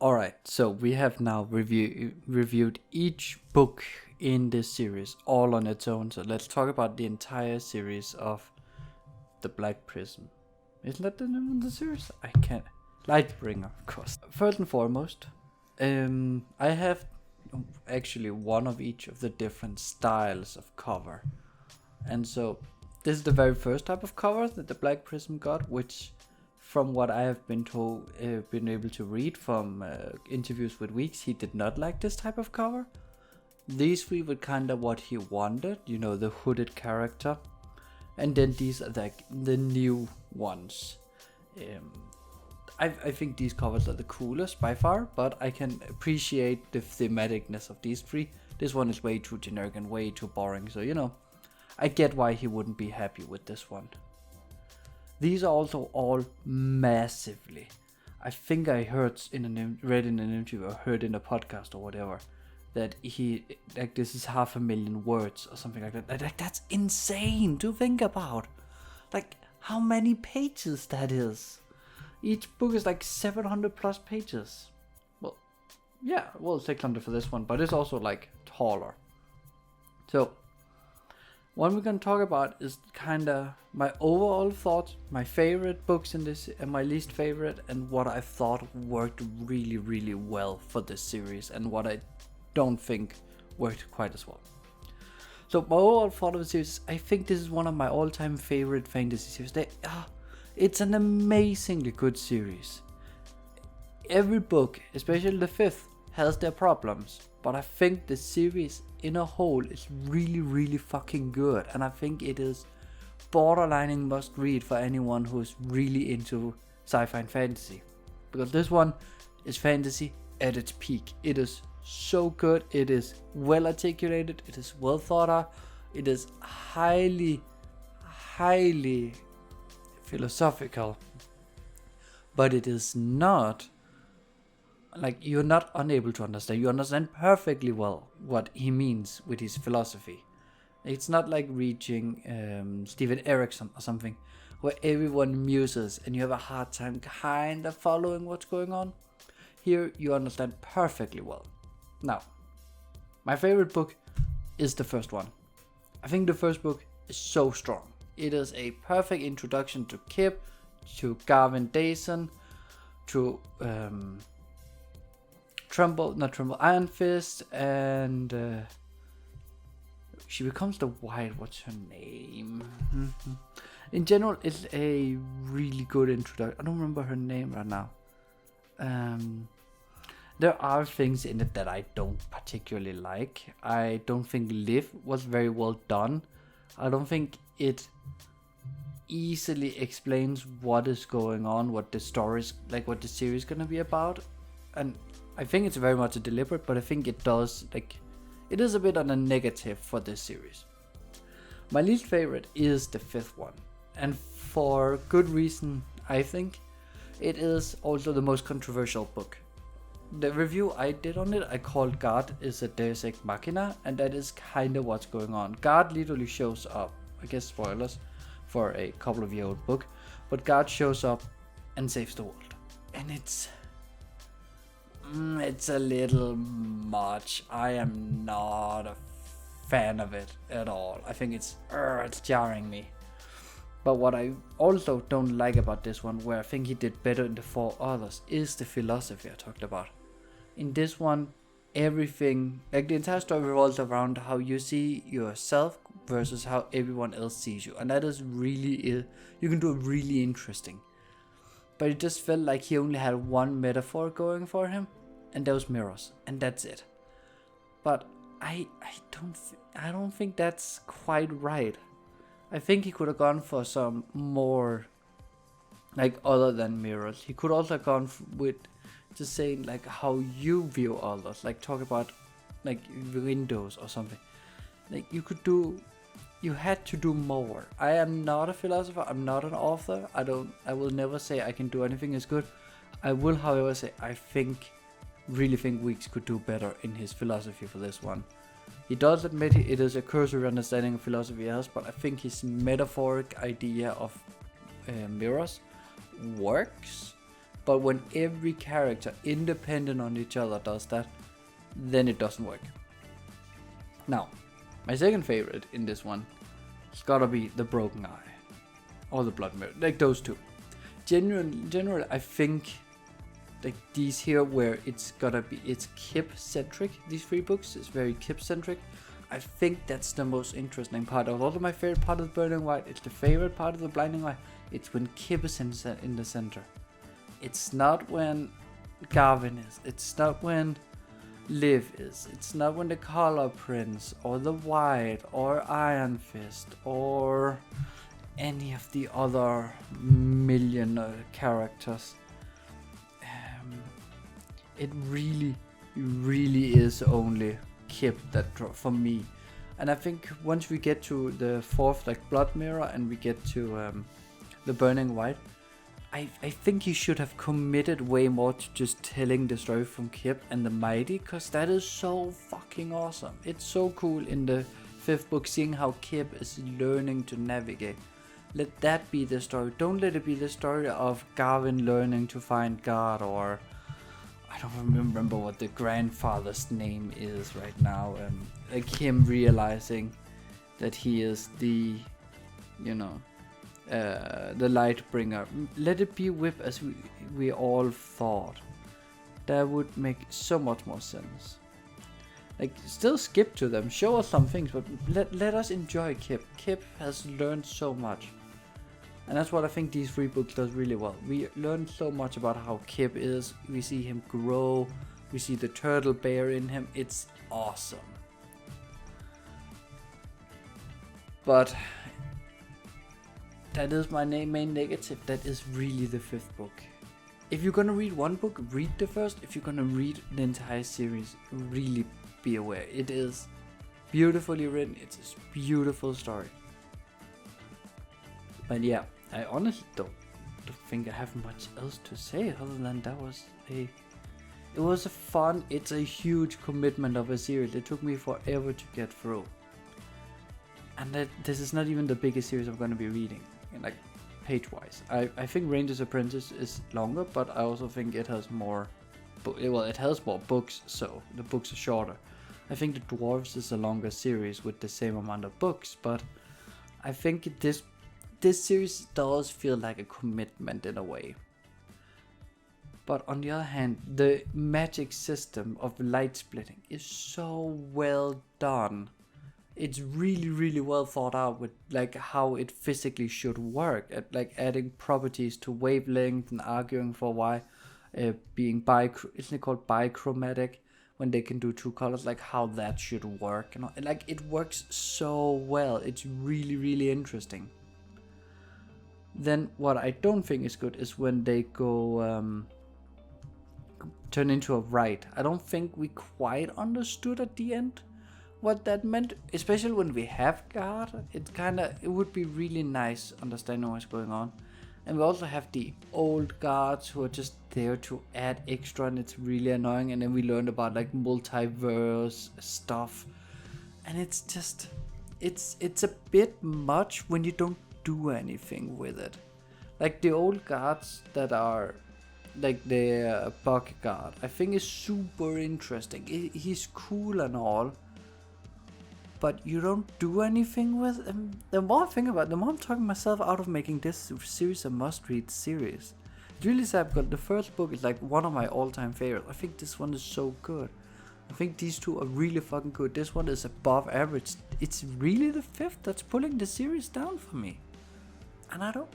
Alright, so we have now reviewed each book in this series all on its own. So let's talk about the entire series of The Black Prism. Isn't that the name of the series? I can't. Lightbringer, of course. First and foremost, I have actually one of each of the different styles of cover. And so this is the very first type of cover that the Black Prism got, which from what I have been told, been able to read from interviews with Weeks, he did not like this type of cover. These three were kind of what he wanted, the hooded character. And then these are like the new ones. I think these covers are the coolest by far, but I can appreciate the thematicness of these three. This one is way too generic and way too boring, so I get why he wouldn't be happy with this one. These are also all massively. I think I read in an interview or heard in a podcast or whatever that this is 500,000 words or something like that. That's insane to think about. Like how many pages that is. Each book is like 700 plus pages. Well, yeah, 600 for this one, but it's also like taller. So what we're going to talk about is kind of my overall thoughts, my favorite books in this and my least favorite, and what I thought worked really, really well for this series and what I don't think worked quite as well. So my overall thought of the series, I think this is one of my all-time favorite fantasy series. It's an amazingly good series. Every book, especially the fifth, has their problems, but I think the series in a whole is really, really fucking good, and I think it is borderlining must read for anyone who's really into sci-fi and fantasy, because this one is fantasy at its peak. It is so good, it is well articulated, it is well thought out, it is highly philosophical, but it is not like you're not unable to understand. You understand perfectly well what he means with his philosophy. It's not like reading Stephen Erickson or something where everyone muses and you have a hard time kind of following what's going on. Here you understand perfectly well. Now, my favorite book is the first one. I think the first book is so strong. It is a perfect introduction to Kip, to Garvin Dayson, to Iron Fist, and she becomes the White. What's her name? In general, it's a really good introduction. I don't remember her name right now. There are things in it that I don't particularly like. I don't think Liv was very well done. I don't think it easily explains what is going on, what the story's like, what the series is gonna be about, and I think it's very much a deliberate, but I think it does, it is a bit on a negative for this series. My least favorite is the fifth one, and for good reason. I think it is also the most controversial book. The review I did on it, I called God is a Deus Ex Machina, and that is kind of what's going on. God literally shows up, I guess spoilers for a couple of year old book, but God shows up and saves the world, and it's a little much. I am not a fan of it at all. I think it's jarring me. But what I also don't like about this one, where I think he did better in the four others, is the philosophy I talked about. In this one, everything, like the entire story revolves around how you see yourself versus how everyone else sees you. And that is really, you can do it really interesting. But it just felt like he only had one metaphor going for him, and those mirrors, and that's it. But I don't think that's quite right. I think he could have gone for some more, like, other than mirrors. He could also have gone with just saying like how you view others, like talk about like windows or something. Like you had to do more. I am not a philosopher, I'm not an author. I will never say I can do anything as good. I will, however, say I really think Weeks could do better in his philosophy for this one. He does admit it is a cursory understanding of philosophy he has, but I think his metaphoric idea of mirrors works, But when every character independent on each other does that, then it doesn't work. Now, my second favorite in this one, it's gotta be the Broken Eye or the Blood Mirror, like those two. Generally, I think like these here where it's Kip centric. These 3 books is very Kip centric. I think that's the most interesting part of all of my favorite part of the Burning White. It's the favorite part of the Blinding Light. It's when Kip is in the center. It's not when Garvin is. It's not when Liv is. It's not when the Color Prince or the White or Iron Fist or any of the other million characters. It really is only Kip that for me. And I think once we get to the 4th like Blood Mirror and we get to the Burning White, I think he should have committed way more to just telling the story from Kip and the Mighty, because that is so fucking awesome. It's so cool in the 5th book seeing how Kip is learning to navigate. Let that be the story. Don't let it be the story of Garvin learning to find God, or I don't remember what the grandfather's name is right now. Like him realizing that he is the, the Lightbringer. Let it be Whip as we all thought. That would make so much more sense. Like, still skip to them, show us some things, but let us enjoy Kip. Kip has learned so much. And that's what I think these 3 books does really well. We learn so much about how Kip is. We see him grow. We see the turtle bear in him. It's awesome. But that is my main negative. That is really the 5th book. If you're gonna read one book, read the first. If you're gonna read the entire series, really be aware. It is beautifully written. It's a beautiful story. But yeah, I honestly don't think I have much else to say other than it was a fun, it's a huge commitment of a series. It took me forever to get through. And this is not even the biggest series I'm going to be reading, like page-wise. I think Ranger's Apprentice is longer, but I also think it has more, it has more books, so the books are shorter. I think the Dwarves is a longer series with the same amount of books, but I think this series does feel like a commitment in a way. But on the other hand, the magic system of light splitting is so well done. It's really well thought out with like how it physically should work, at like adding properties to wavelength and arguing for why being isn't it called bichromatic when they can do 2 colors, like how that should work, and like it works so well. It's really interesting. Then what I don't think is good is when they go turn into a Wright. I don't think we quite understood at the end what that meant, especially when we have guard. It would be really nice understanding what's going on. And we also have the old guards who are just there to add extra, and it's really annoying. And then we learned about like multiverse stuff, and it's just it's a bit much when you don't do anything with it. Like the old guards that are like the bug guard, I think is super interesting. He's cool and all, but you don't do anything with him. The more I think about it, the more I'm talking myself out of making this series a must-read series. It's really sad because the first book is like one of my all-time favorites. I think this one is so good. I think these 2 are really fucking good. This one is above average. It's really the 5th that's pulling the series down for me. And I don't.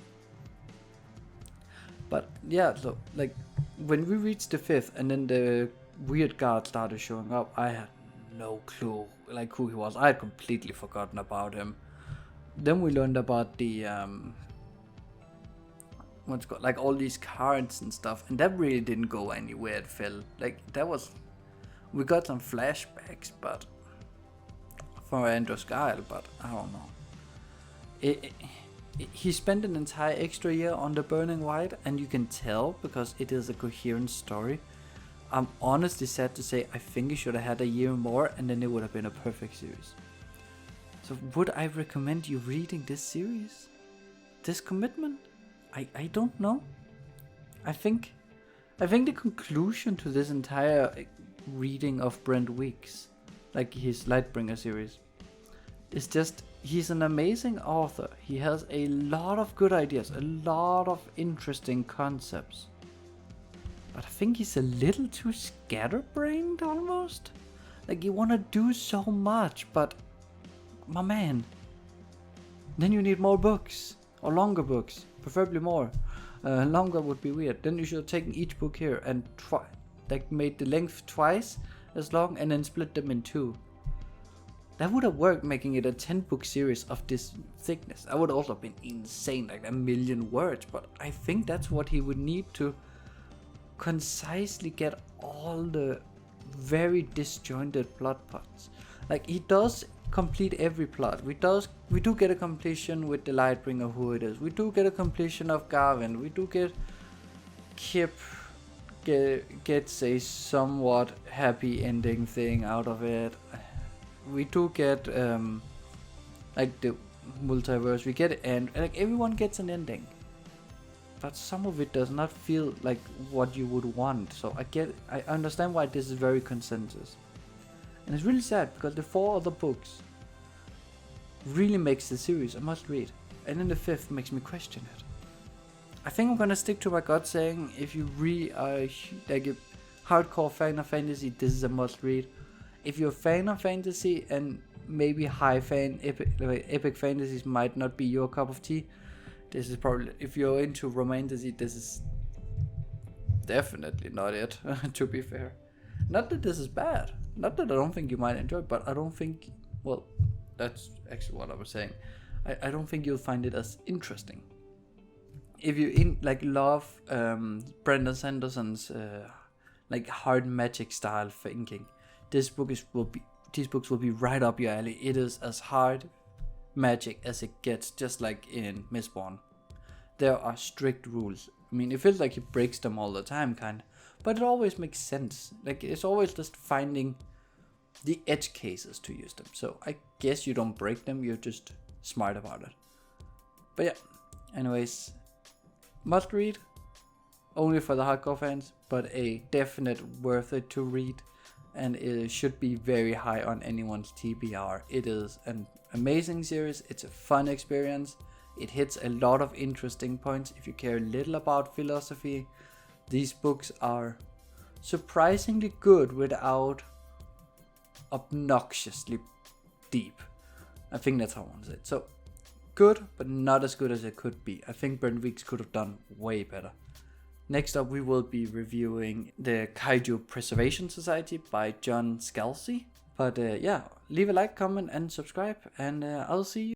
But yeah, so like when we reached the 5th and then the weird guard started showing up, I had no clue like who he was. I had completely forgotten about him. Then we learned about the what's called like all these cards and stuff, and that really didn't go anywhere. It felt like we got some flashbacks, but for Andros Guile, but I don't know. He spent an entire extra year on the Burning White, and you can tell because it is a coherent story. I'm honestly sad to say I think he should have had a year more, and then it would have been a perfect series. So would I recommend you reading this series? This commitment? I don't know. I think I think the conclusion to this entire reading of Brent Weeks, like his Lightbringer series, is just he's an amazing author. He has a lot of good ideas, a lot of interesting concepts. But I think he's a little too scatterbrained almost. Like you want to do so much, but my man, then you need more books or longer books, preferably more. Longer would be weird. Then you should have taken each book here and made the length twice as long and then split them in two. That would have worked, making it a 10-book series of this thickness. That would also have been insane, like 1,000,000 words. But I think that's what he would need to concisely get all the very disjointed plot points. Like he does complete every plot. We do get a completion with the Lightbringer, who it is. We do get a completion of Garvin. We do get Kip gets a somewhat happy ending thing out of it. We do get like the multiverse. We get it, and like everyone gets an ending. But some of it does not feel like what you would want. So I understand why this is very consensus. And it's really sad because the 4 other books really makes the series a must read. And then the 5th makes me question it. I think I'm gonna stick to my gut saying if you really are like a hardcore fan of fantasy, this is a must read. If you're a fan of fantasy and maybe high fan, epic fantasies might not be your cup of tea, this is probably, if you're into romantasy, this is definitely not it, to be fair. Not that this is bad, not that I don't think you might enjoy it, but I don't think, well, that's actually what I was saying. I don't think you'll find it as interesting. If you love Brandon Sanderson's like hard magic style thinking, these books will be right up your alley. It is as hard magic as it gets, just like in Mistborn. There are strict rules. I mean, it feels like he breaks them all the time, but it always makes sense. Like it's always just finding the edge cases to use them. So I guess you don't break them, you're just smart about it. But yeah, anyways, must read, only for the hardcore fans, but a definite worth it to read, and it should be very high on anyone's TBR. It is an amazing series, it's a fun experience, it hits a lot of interesting points. If you care little about philosophy, these books are surprisingly good without obnoxiously deep. I think that's how I want to say it. So good, but not as good as it could be. I think Brent Weeks could have done way better. Next up, we will be reviewing the Kaiju Preservation Society by John Scalzi. But yeah, leave a like, comment, and subscribe, and I'll see you.